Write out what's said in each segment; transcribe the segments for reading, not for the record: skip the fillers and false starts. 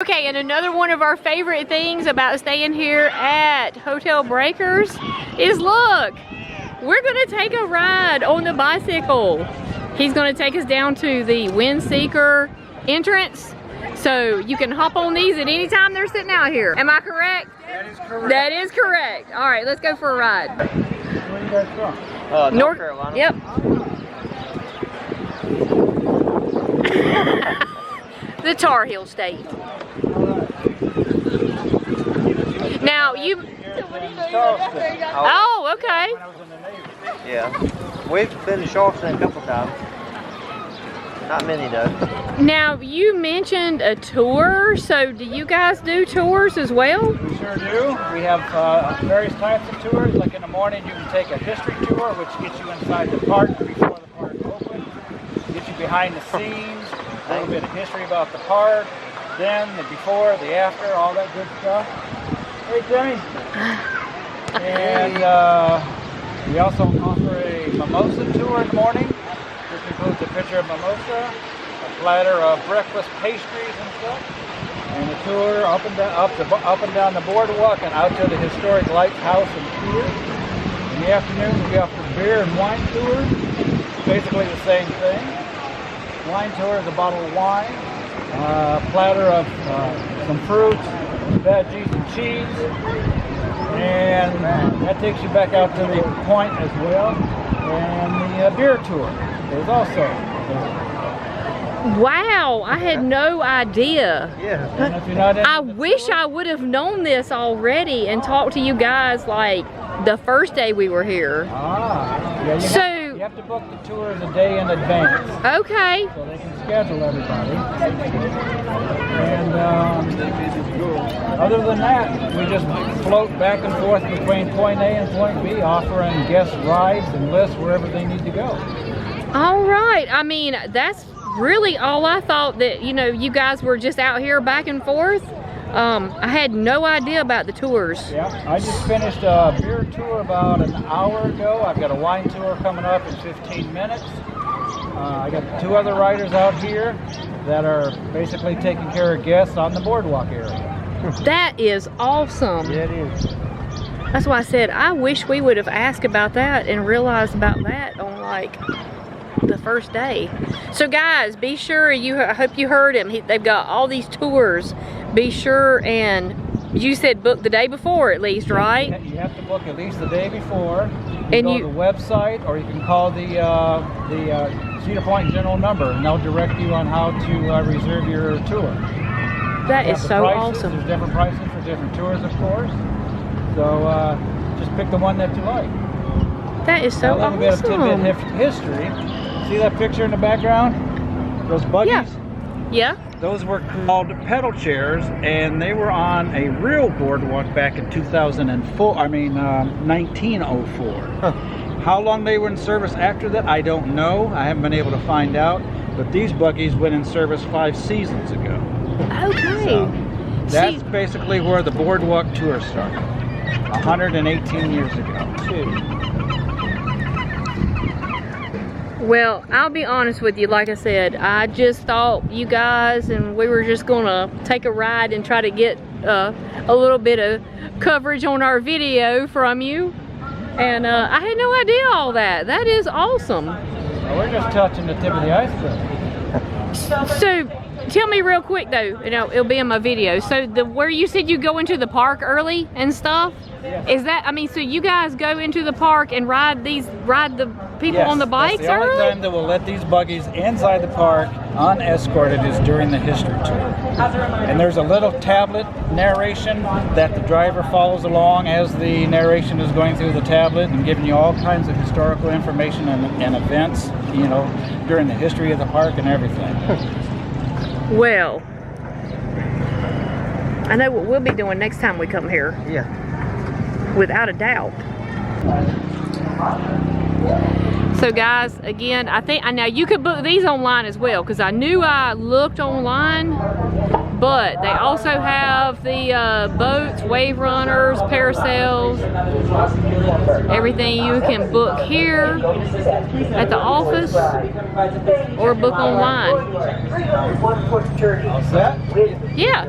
Okay, and another one of our favorite things about staying here at Hotel Breakers is, look, we're gonna take a ride on the bicycle. He's gonna take us down to the Wind Seeker entrance. So you can hop on these at any time they're sitting out here. Am I correct? That is correct. That is correct. All right, let's go for a ride. Where are you guys from? North Carolina. Yep. The Tar Heel State. Now you. Oh, okay. Yeah, we've been to Charleston a couple times. Not many though. Now you mentioned a tour, so do you guys do tours as well? We sure do. We have various types of tours. Like in the morning, you can take a history tour, which gets you inside the park before the park opens. Gets you behind the scenes, a little bit of history about the park, then the before, the after, all that good stuff. Hey, Timmy. And we also offer a mimosa tour in the morning. This includes a pitcher of mimosa, a platter of breakfast pastries and stuff, and a tour up and down the boardwalk and out to the historic lighthouse and pier. In the afternoon, we offer beer and wine tours, basically the same thing. Wine tour is a bottle of wine, a platter of some fruits, veggies, and cheese, and that takes you back out to the point as well. And the beer tour is also. Wow, I had no idea. Yeah. I wish I would have known this already and talked to you guys like the first day we were here. Yeah, you have to book the tours a day in advance. Okay. So they can schedule everybody. And other than that, we just float back and forth between point A and point B, offering guests rides and lists wherever they need to go. All right. I mean, that's really all I thought, that, you know, you guys were just out here back and forth. I had no idea about the tours. Yeah, I just finished a beer tour about an hour ago. I've got a wine tour coming up in 15 minutes. I got 2 other riders out here that are basically taking care of guests on the boardwalk area. That is awesome. Yeah, it is. That's why I said I wish we would have asked about that and realized about that on like the first day. So guys, be sure, I hope you heard him. They've got all these tours. Be sure, and you said book the day before at least, right? You have to book at least the day before. And go to the website, or you can call the Cedar Point general number, and they'll direct you on how to reserve your tour. That is so awesome. There's different prices for different tours, of course. So just pick the one that you like. That is so awesome. A little bit of tidbit history. See that picture in the background? Those buggies? Yeah. Those were called pedal chairs, and they were on a real boardwalk back in 1904. Huh. How long they were in service after that, I don't know. I haven't been able to find out. But these buggies went in service 5 seasons ago. Okay. So that's basically where the boardwalk tour started. 118 years ago, too. Well, I'll be honest with you, like I said, I just thought you guys and we were just gonna take a ride and try to get a little bit of coverage on our video from you. And I had no idea all that. That is awesome. Well, we're just touching the tip of the iceberg. So, tell me real quick though, you know, it'll be in my video. So where you said you go into the park early and stuff, is that, I mean, so you guys go into the park and ride the people on the bikes early? The only early? time that we'll let these buggies inside the park unescorted is during the history tour. And there's a little tablet narration that the driver follows along as the narration is going through the tablet and giving you all kinds of historical information and events, you know, during the history of the park and everything. Well, I know what we'll be doing next time we come here. Yeah. Without a doubt. So guys, again, I know you could book these online as well, because I knew I looked online, but they also have the boats, wave runners, parasails, everything you can book here at the office or book online. All set? Yeah.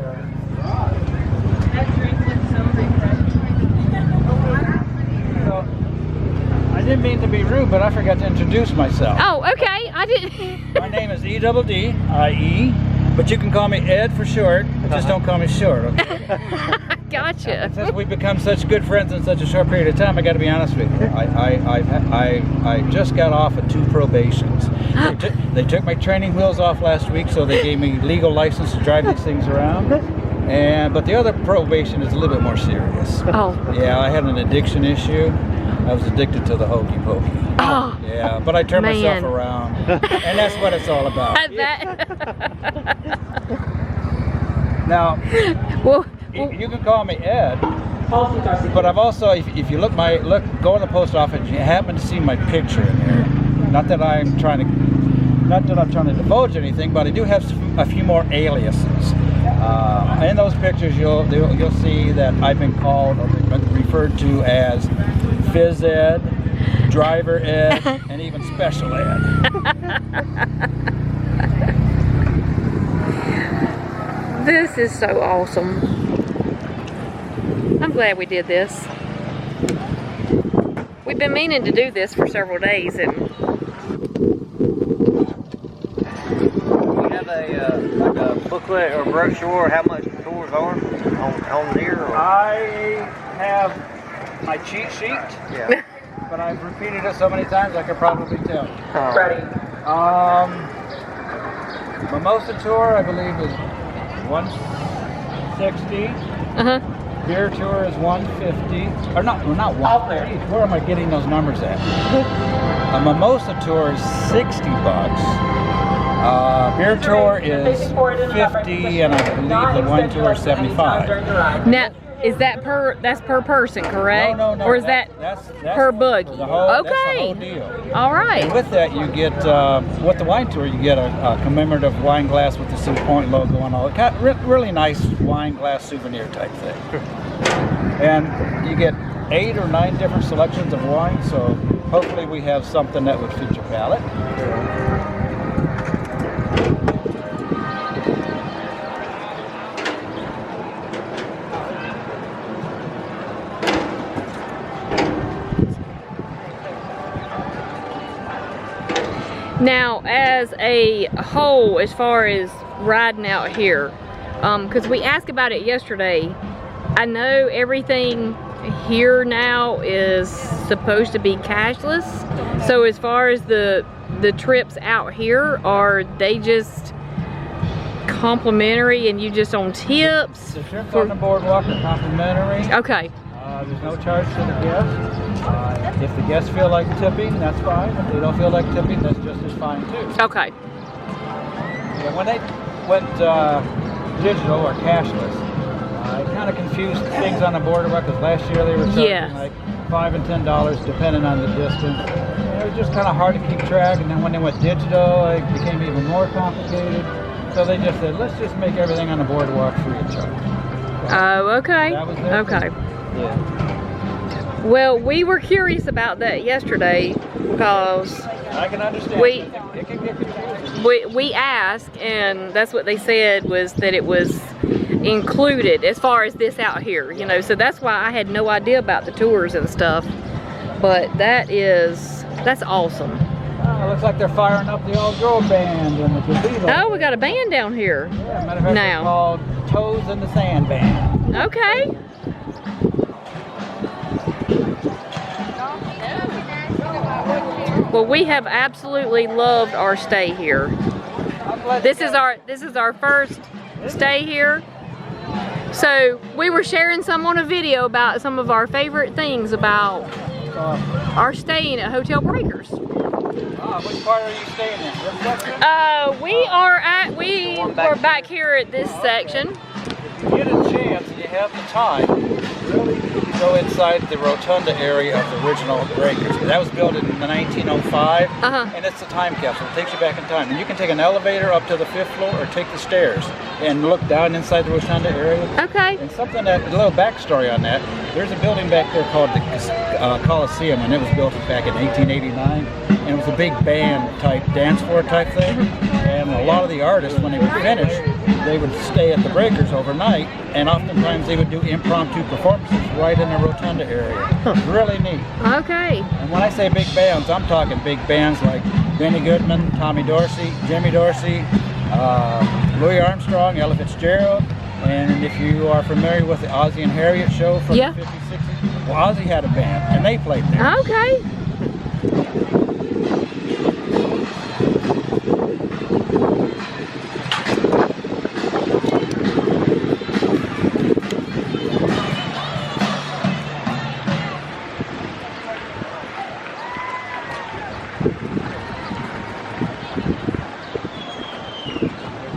mean to be rude, but I forgot to introduce myself. Oh, okay. I didn't. My name is E-double-D-I-E, but you can call me Ed for short. Just don't call me short, okay? Gotcha. Since we've become such good friends in such a short period of time, I got to be honest with you. I just got off of 2 probations. They took my training wheels off last week, so they gave me legal license to drive these things around. But the other probation is a little bit more serious. Oh. Yeah, I had an addiction issue. I was addicted to the hokey pokey. Oh. Yeah, but I turned Man. myself around, and that's what it's all about. Now, Well, you can call me Ed, but I've also, if you go in the post office, you happen to see my picture in there. Not that I'm trying to divulge anything, but I do have a few more aliases. In those pictures, you'll see that I've been called or referred to as Phys Ed, Driver Ed, and even Special Ed. this is so awesome. I'm glad we did this. We've been meaning to do this for several days, and You have like a booklet or brochure how much the tours are on here? Or? I have my cheat sheet, Yeah. but I've repeated it so many times I could probably tell you. Ready. Mimosa tour, I believe, is 160. Beer tour is 150. Or not 150. Where am I getting those numbers at? A mimosa tour is 60 bucks. Beer tour is 50, and I believe the wine tour is 75. now is that that's per person, correct? No. Or is that's per buggy? That's the whole Okay. deal. All right. And with that, you get, with the wine tour, you get a commemorative wine glass with the Cedar Point logo and all. Really nice wine glass souvenir type thing. And you get 8 or 9 different selections of wine, so hopefully we have something that would fit your palate. Now, as a whole, as far as riding out here, because we asked about it yesterday, I know everything here now is supposed to be cashless. So as far as the trips out here, are they just complimentary and you just on tips? The trips on the boardwalk are complimentary. Okay. There's no charge to the guests. If the guests feel like tipping, that's fine. If they don't feel like tipping, that's just as fine too. Okay. Yeah, when they went digital or cashless, it kind of confused things on the boardwalk, because last year they were charging like $5 and $10 depending on the distance. It was just kind of hard to keep track, and then when they went digital, it became even more complicated. So they just said, let's just make everything on the boardwalk free of charge. Oh, okay. That was it. Okay. Yeah. Well, we were curious about that yesterday because I can understand. We- It can get confusing. we asked, and that's what they said, was that it was included as far as this out here, you know, so that's why I had no idea about the tours and stuff. But that's awesome. Looks like they're firing up the old girl band and the gazebo. Oh, we got a band down here. Yeah, matter of fact, Now. it's called Toes in the Sand Band. Okay. Well, we have absolutely loved our stay here. This is our first stay here. So we were sharing some on a video about some of our favorite things about our staying at Hotel Breakers. Which part are you staying in? This section? We were back here at this section. If you get a chance and you have the time, really you need to go inside the rotunda area of the original Breakers. That was built in 1905, and it's a time capsule. It takes you back in time. And you can take an elevator up to the 5th floor or take the stairs and look down inside the rotunda area. Okay. And something that, a little backstory on that, there's a building back there called the Coliseum, and it was built back in 1889. And it was a big band type, dance floor type thing. And a lot of the artists, when they were finished, they would stay at the Breakers overnight, and oftentimes they would do impromptu performances right in the rotunda area. Really neat. Okay. And when I say big bands, I'm talking big bands like Benny Goodman, Tommy Dorsey, Jimmy Dorsey, Louis Armstrong, Ella Fitzgerald, and if you are familiar with the Ozzie and Harriet show from Yeah. the 50s, 60s, well, Ozzie had a band, and they played there. Okay.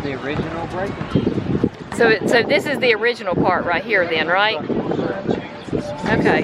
The original breaker. So this is the original part right here then, right? Okay.